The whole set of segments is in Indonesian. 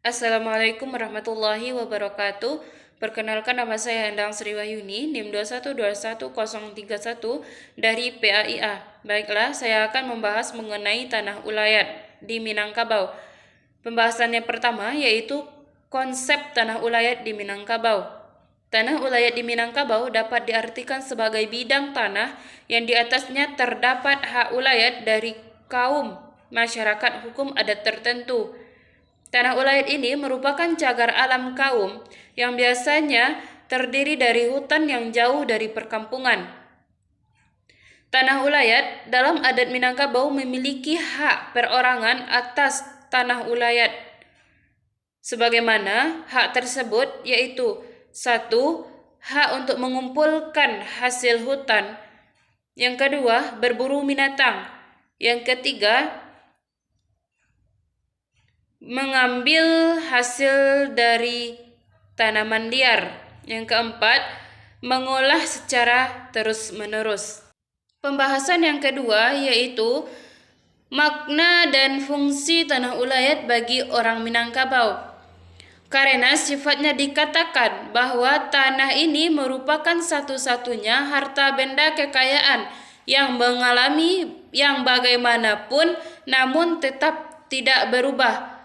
Assalamualaikum warahmatullahi wabarakatuh. Perkenalkan, nama saya Endang Sri Wahyuni, NIM 2121031 dari PAIA. Baiklah, saya akan membahas mengenai tanah ulayat di Minangkabau. Pembahasannya pertama yaitu konsep tanah ulayat di Minangkabau. Tanah ulayat di Minangkabau dapat diartikan sebagai bidang tanah yang di atasnya terdapat hak ulayat dari kaum masyarakat hukum adat tertentu. Tanah ulayat ini merupakan cagar alam kaum yang biasanya terdiri dari hutan yang jauh dari perkampungan. Tanah ulayat dalam adat Minangkabau memiliki hak perorangan atas tanah ulayat. Sebagaimana hak tersebut yaitu: 1. Hak untuk mengumpulkan hasil hutan. Yang kedua, berburu binatang. Yang ketiga, mengambil hasil dari tanaman liar. Yang keempat, mengolah secara terus-menerus. Pembahasan yang kedua yaitu makna dan fungsi tanah ulayat bagi orang Minangkabau. Karena sifatnya dikatakan bahwa tanah ini merupakan satu-satunya harta benda kekayaan yang mengalami yang bagaimanapun namun tetap tidak berubah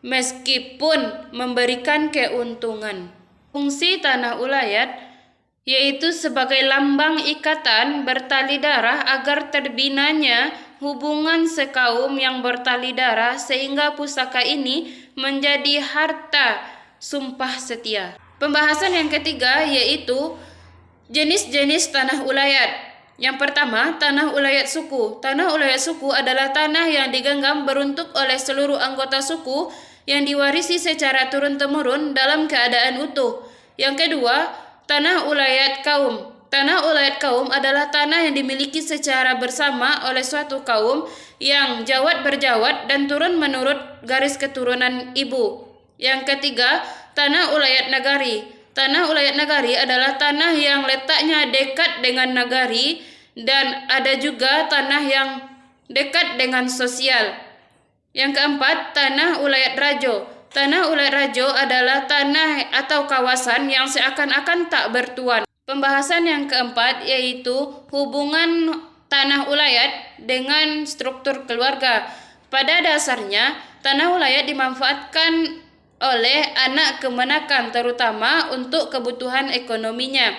meskipun memberikan keuntungan. Fungsi tanah ulayat yaitu sebagai lambang ikatan bertali darah agar terbinanya hubungan sekaum yang bertali darah sehingga pusaka ini menjadi harta sumpah setia. Pembahasan yang ketiga yaitu jenis-jenis tanah ulayat. Yang pertama, tanah ulayat suku. Tanah ulayat suku adalah tanah yang digenggam beruntuk oleh seluruh anggota suku yang diwarisi secara turun-temurun dalam keadaan utuh. Yang kedua, tanah ulayat kaum. Tanah ulayat kaum adalah tanah yang dimiliki secara bersama oleh suatu kaum yang jawat berjawat dan turun menurut garis keturunan ibu. Yang ketiga, tanah ulayat nagari. Tanah ulayat nagari adalah tanah yang letaknya dekat dengan nagari dan ada juga tanah yang dekat dengan sosial. Yang keempat, tanah ulayat rajo. Tanah ulayat rajo adalah tanah atau kawasan yang seakan-akan tak bertuan. Pembahasan yang keempat yaitu hubungan tanah ulayat dengan struktur keluarga. Pada dasarnya, tanah ulayat dimanfaatkan oleh anak kemenakan terutama untuk kebutuhan ekonominya.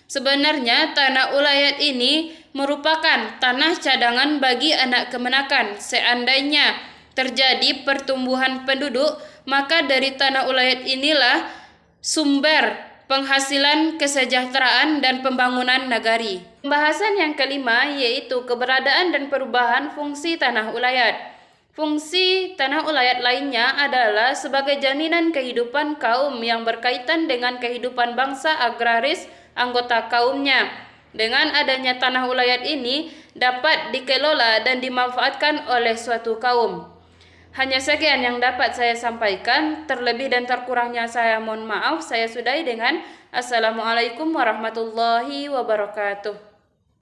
Sebenarnya tanah ulayat ini merupakan tanah cadangan bagi anak kemenakan. Seandainya terjadi pertumbuhan penduduk, maka dari tanah ulayat inilah sumber penghasilan, kesejahteraan, dan pembangunan nagari. Pembahasan yang kelima yaitu keberadaan dan perubahan fungsi tanah ulayat. Fungsi tanah ulayat lainnya adalah sebagai jaminan kehidupan kaum yang berkaitan dengan kehidupan bangsa agraris anggota kaumnya. Dengan adanya tanah ulayat ini dapat dikelola dan dimanfaatkan oleh suatu kaum. Hanya sekian yang dapat saya sampaikan. Terlebih dan terkurangnya saya mohon maaf. Saya sudahi dengan Assalamualaikum warahmatullahi wabarakatuh.